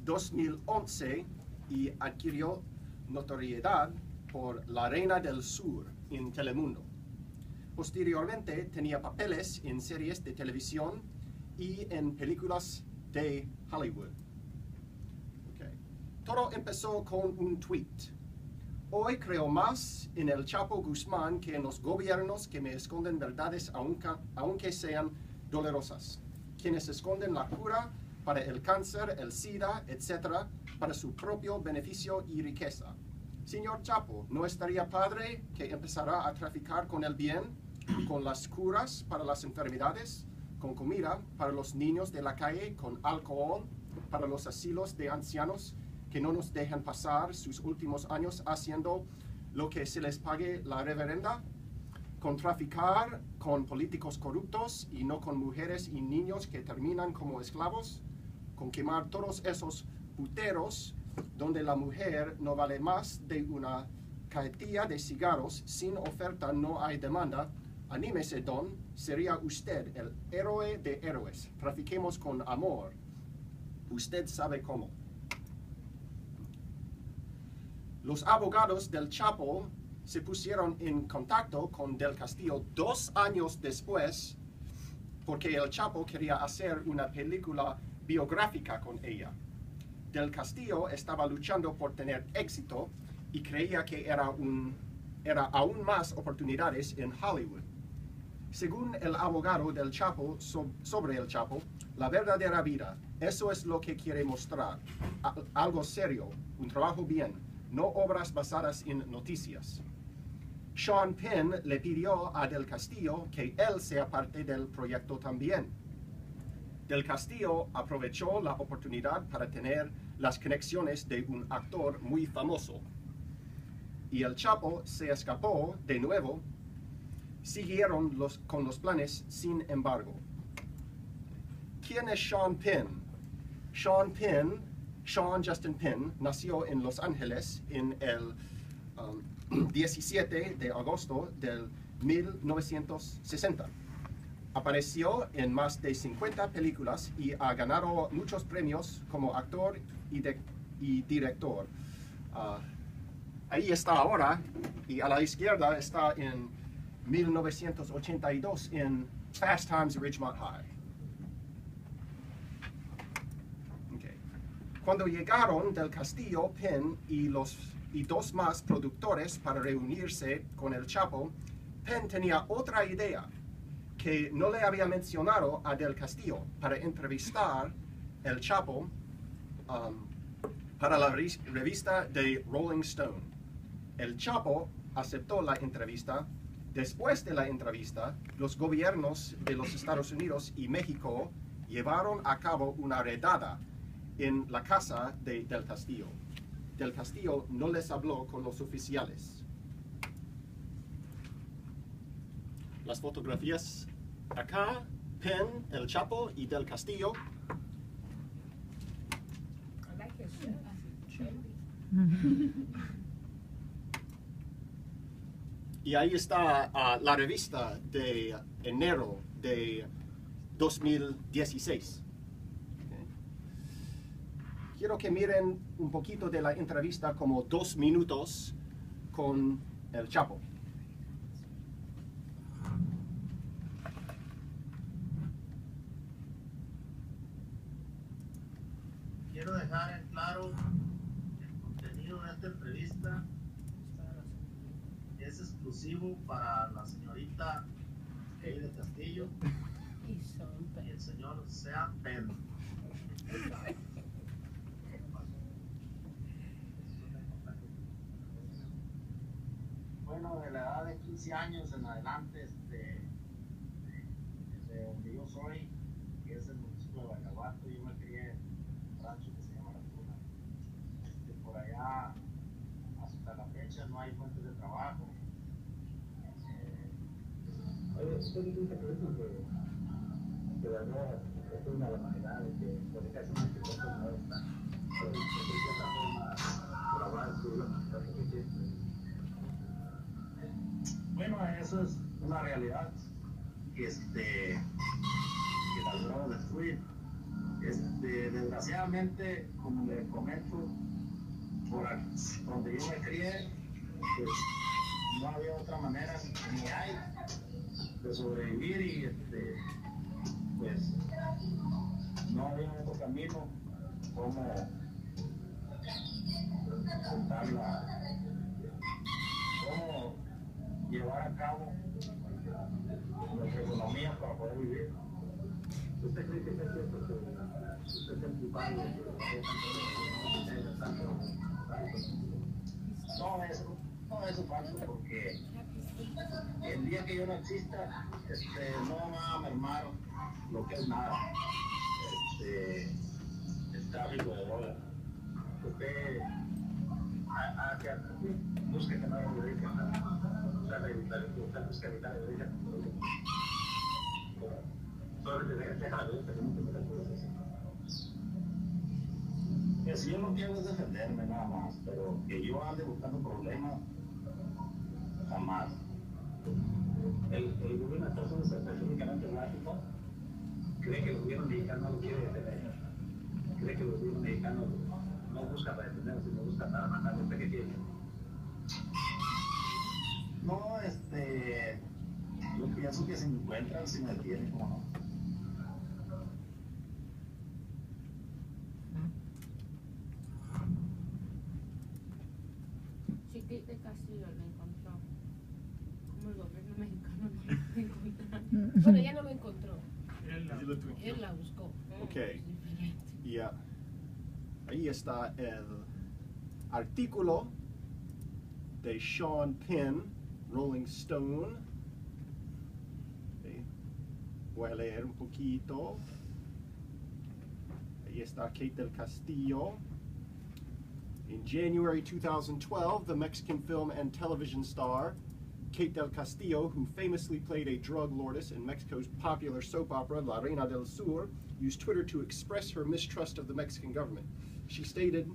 2011 y adquirió notoriedad por La Reina del Sur en Telemundo. Posteriormente tenía papeles en series de televisión y en películas de Hollywood. Okay. Todo empezó con un tweet. Hoy creo más en el Chapo Guzmán que en los gobiernos que me esconden verdades aunque sean dolorosas, quienes esconden la cura para el cáncer, el SIDA, etc., para su propio beneficio y riqueza. Señor Chapo, ¿no estaría padre que empezara a traficar con el bien, con las curas para las enfermedades, con comida para los niños de la calle, con alcohol para los asilos de ancianos que no nos dejan pasar sus últimos años haciendo lo que se les pague la reverenda, con traficar con políticos corruptos y no con mujeres y niños que terminan como esclavos, con quemar todos esos puteros donde la mujer no vale más de una cajetilla de cigarros, sin oferta no hay demanda? Anímese, don, sería usted el héroe de héroes. Trafiquemos con amor. Usted sabe cómo. Los abogados del Chapo se pusieron en contacto con Del Castillo 2 años después porque el Chapo quería hacer una película biográfica con ella. Del Castillo estaba luchando por tener éxito y creía que era aún más oportunidades en Hollywood. Según el abogado del Chapo sobre el Chapo, la verdadera vida, eso es lo que quiere mostrar. Algo serio, un trabajo bien, no obras basadas en noticias. Sean Penn le pidió a Del Castillo que él sea parte del proyecto también. Del Castillo aprovechó la oportunidad para tener las conexiones de un actor muy famoso. Y el Chapo se escapó de nuevo. Siguieron con los planes, sin embargo. ¿Quién es Sean Penn? Sean Justin Penn nació en Los Ángeles en el 17 de agosto del 1960. Apareció en más de 50 películas y ha ganado muchos premios como actor y director. Ahí está ahora, y a la izquierda está en 1982 en Fast Times at Ridgemont High. Okay. Cuando llegaron Del Castillo, Penn y 2 más productores para reunirse con el Chapo, Penn tenía otra idea que no le había mencionado a Del Castillo para entrevistar el Chapo para la revista de Rolling Stone. El Chapo aceptó la entrevista. Después de la entrevista, los gobiernos de los Estados Unidos y México llevaron a cabo una redada en la casa de Del Castillo. Del Castillo no les habló con los oficiales. Las fotografías acá, Penn, el Chapo y Del Castillo. I like his shirt. Y ahí está la revista de enero de 2016. Okay. Quiero que miren un poquito de la entrevista, como 2 minutos con el Chapo. Quiero dejar en claro el contenido de esta entrevista es exclusivo para la señorita Del Castillo y el señor Sean Penn. Bueno, de la edad de 15 años en adelante, desde donde yo soy, que es el municipio de Bacabato, yo me crié en un rancho que se llama La Tuna. Por allá, hasta la fecha, no hay fuentes de trabajo. Estoy diciendo que la verdad es una barbaridad de que por ejemplo una situación no está. Pero de cierta forma, trabajar su vida. Bueno, eso es una realidad que las drogas destruyen. Desgraciadamente, como le comento, por donde yo me crié, pues no había otra manera ni hay de sobrevivir y pues no había otro camino como cómo llevar a cabo nuestra economía para poder vivir. ¿Usted cree que es cierto que usted es el culpable de no, eso es falso, porque el día que yo no exista, no va a mermar lo que es nada, el tráfico de droga. Usted busca que no lo dedique busca evitar el origen. Si yo no quiero es defenderme nada más, pero que yo ande buscando problemas, jamás. El gobierno de Estados Unidos, específicamente en México, cree que el gobierno mexicano no lo quiere detener. Cree que el gobierno mexicano no busca para detener, sino busca para matar. ¿Usted qué quiere? No, yo pienso que si me encuentran, si me detienen, ¿cómo no? De Castillo lo encontró. Como el gobierno mexicano no lo encontró. Bueno, ella no lo encontró. Él la buscó. Ok. Y ahí está el artículo de Sean Penn, Rolling Stone. Okay. Voy a leer un poquito. Ahí está Kate del Castillo. In January 2012, the Mexican film and television star Kate del Castillo, who famously played a drug lordess in Mexico's popular soap opera La Reina del Sur, used Twitter to express her mistrust of the Mexican government. She stated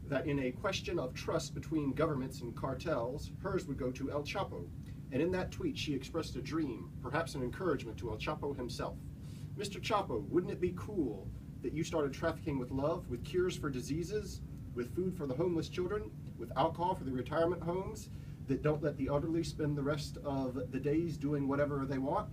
that in a question of trust between governments and cartels, hers would go to El Chapo. And in that tweet, she expressed a dream, perhaps an encouragement to El Chapo himself. Mr. Chapo, wouldn't it be cool that you started trafficking with love, with cures for diseases, with food for the homeless children, with alcohol for the retirement homes that don't let the elderly spend the rest of the days doing whatever they want?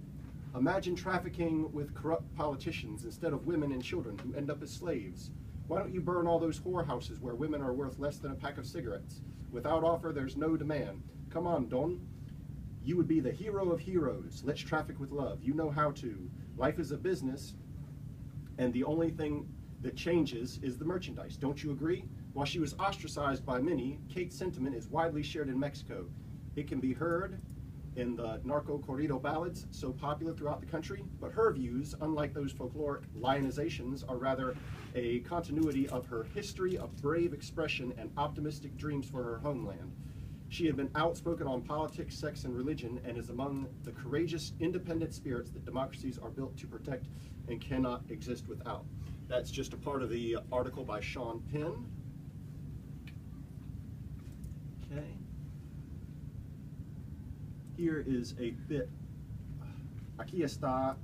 Imagine trafficking with corrupt politicians instead of women and children who end up as slaves. Why don't you burn all those whorehouses where women are worth less than a pack of cigarettes? Without offer, there's no demand. Come on, Don. You would be the hero of heroes. Let's traffic with love. You know how to. Life is a business, and the only thing that changes is the merchandise. Don't you agree? While she was ostracized by many, Kate's sentiment is widely shared in Mexico. It can be heard in the narco corrido ballads so popular throughout the country, but her views, unlike those folkloric lionizations, are rather a continuity of her history of brave expression and optimistic dreams for her homeland. She had been outspoken on politics, sex, and religion, and is among the courageous, independent spirits that democracies are built to protect and cannot exist without. That's just a part of the article by Sean Penn. Okay. Here is a bit. Aquí está.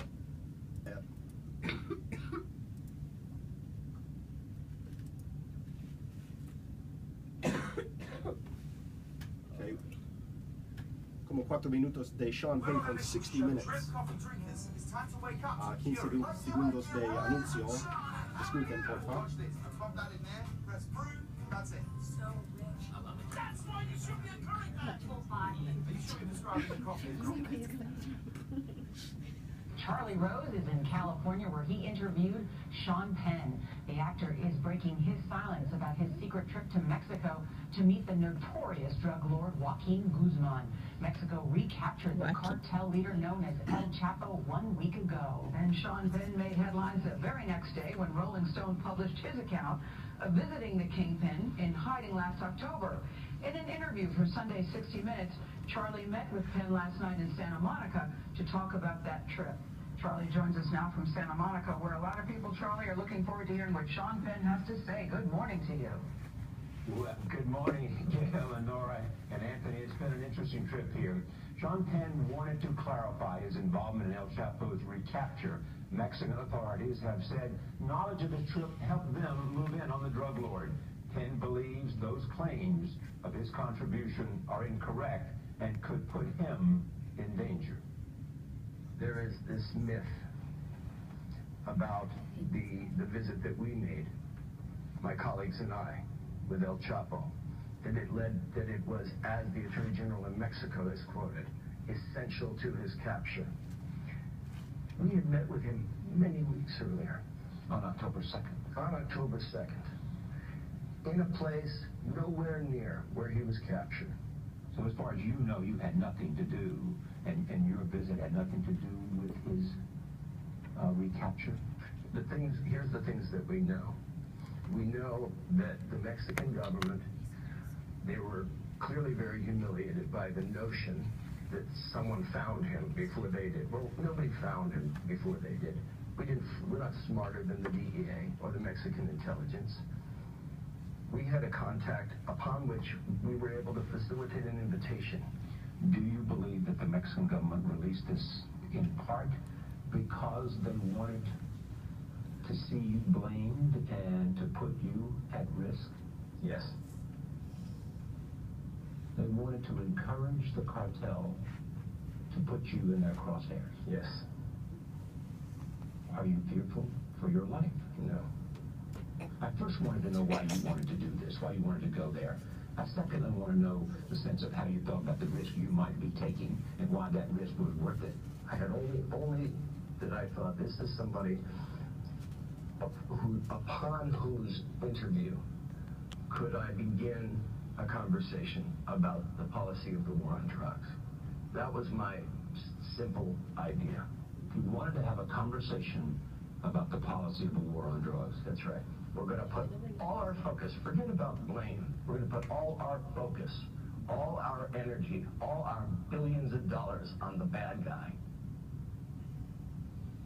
Okay. Como 4 minutos de Sean Penn con 60 minutes. 15 segundos de anuncio. Disculpen, por favor. Charlie Rose is in California where he interviewed Sean Penn. The actor is breaking his silence about his secret trip to Mexico to meet the notorious drug lord Joaquin Guzman. Mexico recaptured the cartel leader known as El Chapo 1 week ago. And Sean Penn made headlines the very next day when Rolling Stone published his account of visiting the kingpin in hiding last October. In an interview for Sunday's 60 Minutes, Charlie met with Penn last night in Santa Monica to talk about that trip. Charlie joins us now from Santa Monica, where a lot of people, Charlie, are looking forward to hearing what Sean Penn has to say. Good morning to you. Well, good morning, Gail and Nora and Anthony. It's been an interesting trip here. Sean Penn wanted to clarify his involvement in El Chapo's recapture. Mexican authorities have said knowledge of his trip helped them move in on the drug lord. Penn believes those claims of his contribution are incorrect and could put him in danger. There is this myth about the visit that we made, my colleagues and I, with El Chapo, that it was, as the Attorney General in Mexico has quoted, essential to his capture. We had met with him many weeks earlier. On October 2nd. On October 2nd. In a place nowhere near where he was captured. So as far as you know, you had nothing to do, and your visit had nothing to do with his recapture? Here's the things that we know. We know that the Mexican government, they were clearly very humiliated by the notion that someone found him before they did. Well, nobody found him before they did. We're not smarter than the DEA or the Mexican intelligence. We had a contact upon which we were able to facilitate an invitation. Do you believe that the Mexican government released this in part because they wanted to see you blamed and to put you at risk? Yes. They wanted to encourage the cartel to put you in their crosshairs? Yes. Are you fearful for your life? No. I first wanted to know why you wanted to do this, why you wanted to go there. Second, I want to know the sense of how you felt about the risk you might be taking and why that risk was worth it. I had only that I thought this is somebody upon whose interview could I begin a conversation about the policy of the war on drugs. That was my simple idea. You wanted to have a conversation about the policy of the war on drugs. That's right. We're going to put all our focus, forget about blame, we're going to put all our focus, all our energy, all our billions of dollars on the bad guy.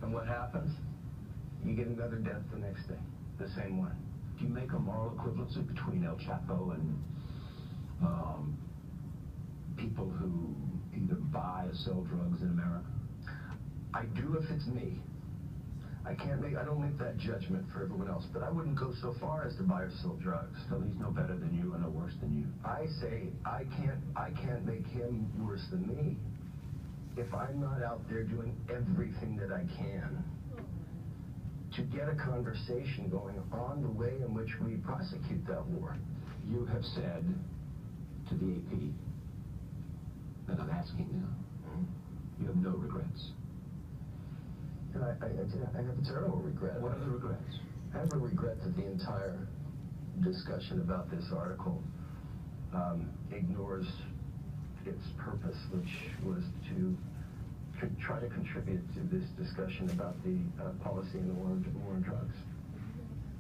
And what happens? You get another death the next day, the same one. Do you make a moral equivalency between El Chapo and people who either buy or sell drugs in America? I do if it's me. I don't make that judgment for everyone else, but I wouldn't go so far as to buy or sell drugs. So he's no better than you and no worse than you. I say I can't make him worse than me if I'm not out there doing everything that I can to get a conversation going on the way in which we prosecute that war. You have said to the AP, and I'm asking now, you have no regrets. And I have a terrible regret. What are the regrets? I have a regret that the entire discussion about this article ignores its purpose, which was to try to contribute to this discussion about the policy in the war on drugs.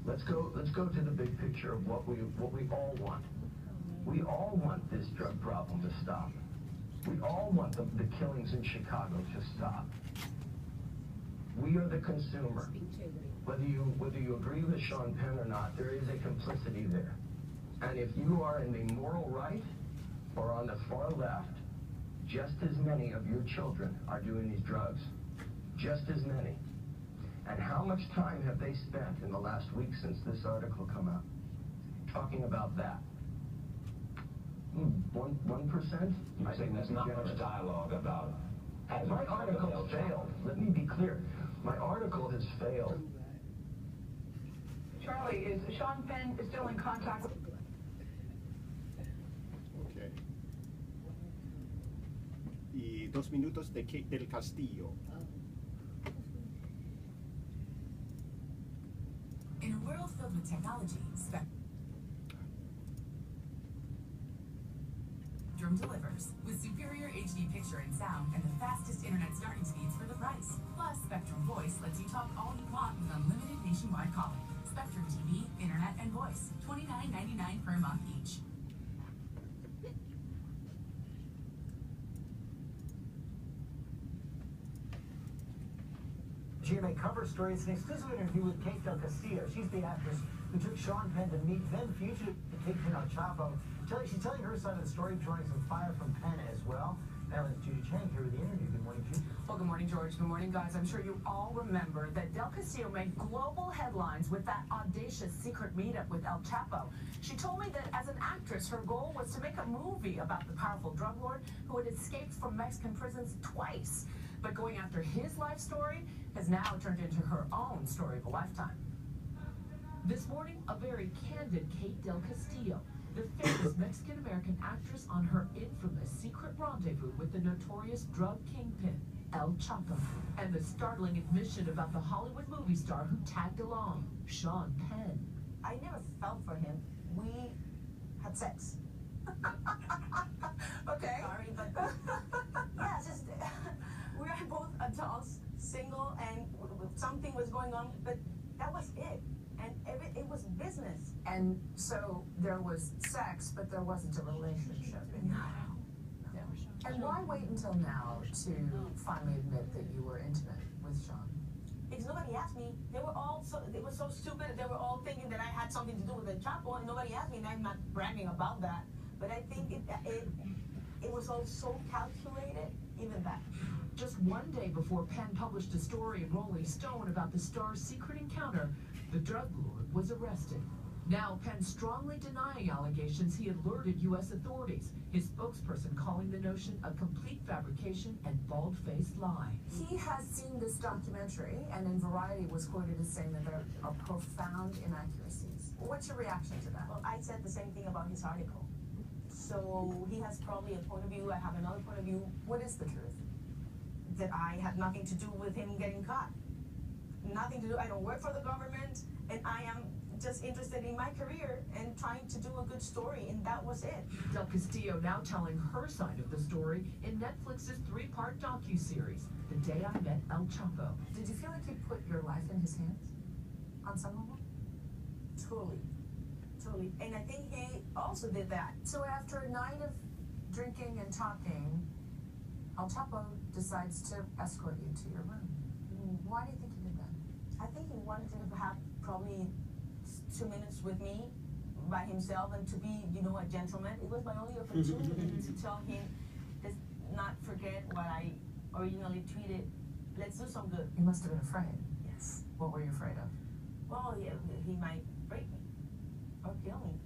Let's go to the big picture of what we all want. We all want this drug problem to stop. We all want the killings in Chicago to stop. We are the consumer. Whether you agree with Sean Penn or not, there is a complicity there. And if you are in the moral right or on the far left, just as many of your children are doing these drugs. Just as many. And how much time have they spent in the last week since this article come out talking about that? 1%? You're saying there's not much dialogue about... My article failed. Let me be clear. My article has failed. Charlie, is Sean Penn still in contact with... Okay. Y 2 minutos del Castillo. In a world filled with technology, Spectrum delivers with superior HD picture and sound and the fastest internet starting speeds for the price. Plus, Spectrum Voice lets you talk all you want with unlimited nationwide calling. Spectrum TV, internet, and voice. $29.99 per month each. GMA cover story. It's an exclusive interview with Kate Del Castillo. She's the actress who took Sean Penn to meet then fugitive Kingpin El Chapo. She's telling her side of the story, drawing some fire from Penn as well. Ellen, Judy Chang here with the interview. Good morning, Judy. Well, good morning, George. Good morning, guys. I'm sure you all remember that Del Castillo made global headlines with that audacious secret meetup with El Chapo. She told me that as an actress, her goal was to make a movie about the powerful drug lord who had escaped from Mexican prisons twice. But going after his life story has now turned into her own story of a lifetime. This morning, a very candid Kate Del Castillo, the famous Mexican-American actress, on her infamous secret rendezvous with the notorious drug kingpin, El Chapo, and the startling admission about the Hollywood movie star who tagged along, Sean Penn. I never fell for him. We had sex. Okay. Sorry, but yeah, it's just we are both adults, single, and something was going on, but that was it. And it was business. And so there was sex, but there wasn't a relationship. No. And why wait until now to finally admit that you were intimate with Sean? Because nobody asked me. They were so stupid. They were all thinking that I had something to do with the Chapo, and nobody asked me, and I'm not bragging about that. But I think it was all so calculated, even that. Just one day before Penn published a story in Rolling Stone about the star's secret encounter, the drug lord was arrested. Now, Penn strongly denying allegations he alerted U.S. authorities, his spokesperson calling the notion a complete fabrication and bald-faced lie. He has seen this documentary, and in Variety was quoted as saying that there are profound inaccuracies. What's your reaction to that? Well, I said the same thing about his article. So he has probably a point of view. I have another point of view. What is the truth? That I had nothing to do with him getting caught. Nothing to do. I don't work for the government, and I am just interested in my career and trying to do a good story, and that was it. Del Castillo now telling her side of the story in Netflix's 3-part docuseries, The Day I Met El Chapo. Did you feel like you put your life in his hands on some level? Totally. Totally. And I think he also did that. So after a night of drinking and talking, El Chapo decides to escort you to your room. Why do you think he did that? I think he wanted to have probably 2 minutes with me by himself and to be, a gentleman. It was my only opportunity to tell him, let's not forget what I originally tweeted. Let's do some good. You must have been afraid. Yes. What were you afraid of? Well, yeah, he might break me or kill me.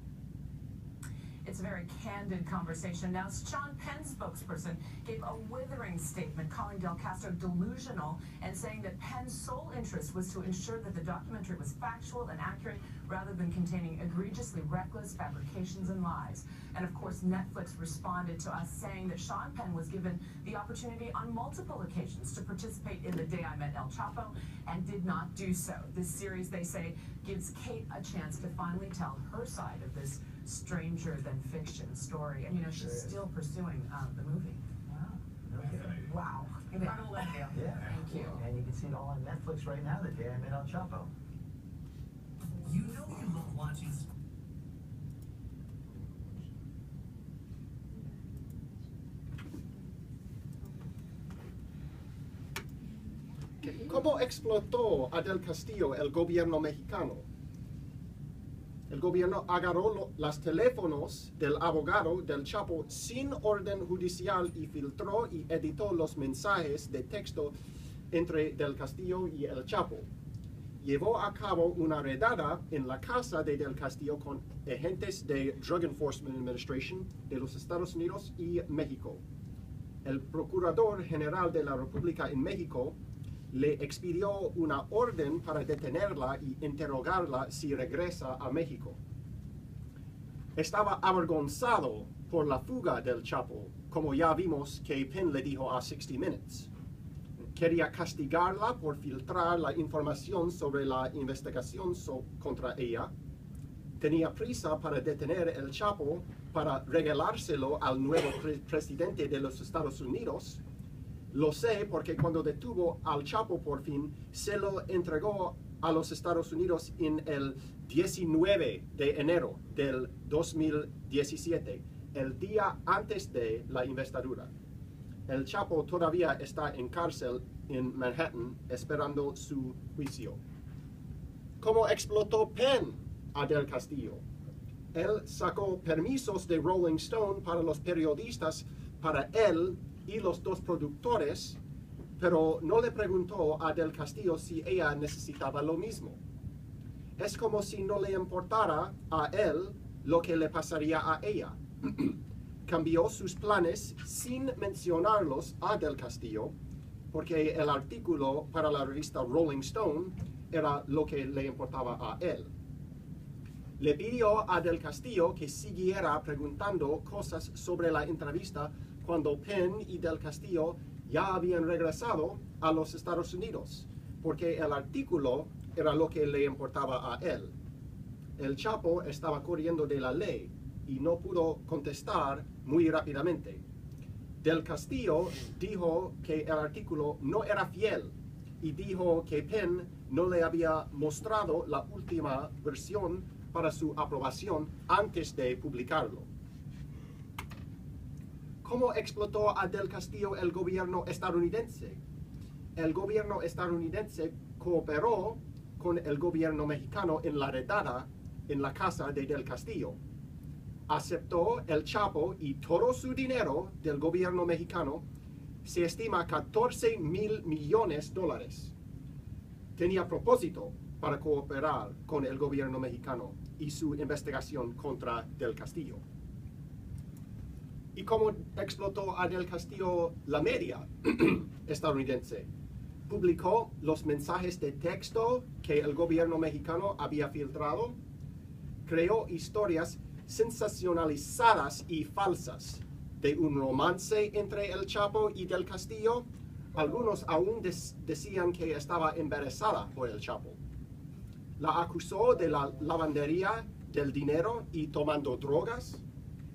It's a very candid conversation. Now, Sean Penn's spokesperson gave a withering statement calling Del Castro delusional and saying that Penn's sole interest was to ensure that the documentary was factual and accurate rather than containing egregiously reckless fabrications and lies. And of course, Netflix responded to us saying that Sean Penn was given the opportunity on multiple occasions to participate in The Day I Met El Chapo and did not do so. This series, they say, gives Kate a chance to finally tell her side of this stranger than fiction story. And she's still pursuing the movie. Wow. Okay. Wow. Incredible idea. Yeah. Thank you. And you can see it all on Netflix right now, The Day I Met El Chapo. You know you love watching. ¿Cómo explotó a Del Castillo el gobierno mexicano? El gobierno agarró los teléfonos del abogado del Chapo sin orden judicial y filtró y editó los mensajes de texto entre Del Castillo y el Chapo. Llevó a cabo una redada en la casa de Del Castillo con agentes de Drug Enforcement Administration de los Estados Unidos y México. El Procurador General de la República en México le expidió una orden para detenerla y interrogarla si regresa a México. Estaba avergonzado por la fuga del Chapo, como ya vimos que Penn le dijo a 60 Minutes. Quería castigarla por filtrar la información sobre la investigación contra ella. Tenía prisa para detener el Chapo para regalárselo al nuevo presidente de los Estados Unidos. Lo sé porque cuando detuvo al Chapo por fin, se lo entregó a los Estados Unidos en el 19 de enero del 2017, el día antes de la investidura. El Chapo todavía está en cárcel en Manhattan esperando su juicio. ¿Cómo explotó Penn a Del Castillo? Él sacó permisos de Rolling Stone para los periodistas para él y los dos productores, pero no le preguntó a Del Castillo si ella necesitaba lo mismo. Es como si no le importara a él lo que le pasaría a ella. Cambió sus planes sin mencionarlos a Del Castillo, porque el artículo para la revista Rolling Stone era lo que le importaba a él. Le pidió a Del Castillo que siguiera preguntando cosas sobre la entrevista cuando Penn y Del Castillo ya habían regresado a los Estados Unidos, porque el artículo era lo que le importaba a él. El Chapo estaba corriendo de la ley y no pudo contestar muy rápidamente. Del Castillo dijo que el artículo no era fiel y dijo que Penn no le había mostrado la última versión para su aprobación antes de publicarlo. ¿Cómo explotó a Del Castillo el gobierno estadounidense? El gobierno estadounidense cooperó con el gobierno mexicano en la redada en la casa de Del Castillo. Aceptó el Chapo y todo su dinero del gobierno mexicano, se estima $14,000 millones. Tenía propósito para cooperar con el gobierno mexicano y su investigación contra Del Castillo. ¿Y cómo explotó a Del Castillo la media estadounidense? Publicó los mensajes de texto que el gobierno mexicano había filtrado, creó historias sensacionalizadas y falsas de un romance entre el Chapo y Del Castillo. Algunos aún decían que estaba embarazada por el Chapo. La acusó de la lavandería del dinero y tomando drogas.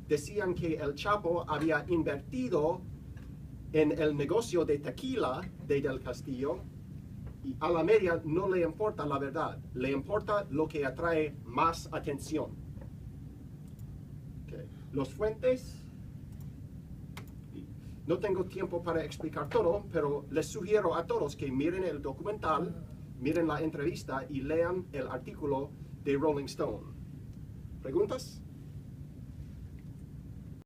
Decían que el Chapo había invertido en el negocio de tequila de Del Castillo, y a la media no le importa la verdad, le importa lo que atrae más atención. Okay. Los fuentes, no tengo tiempo para explicar todo, pero les sugiero a todos que miren el documental, miren la entrevista y lean el artículo de Rolling Stone. ¿Preguntas?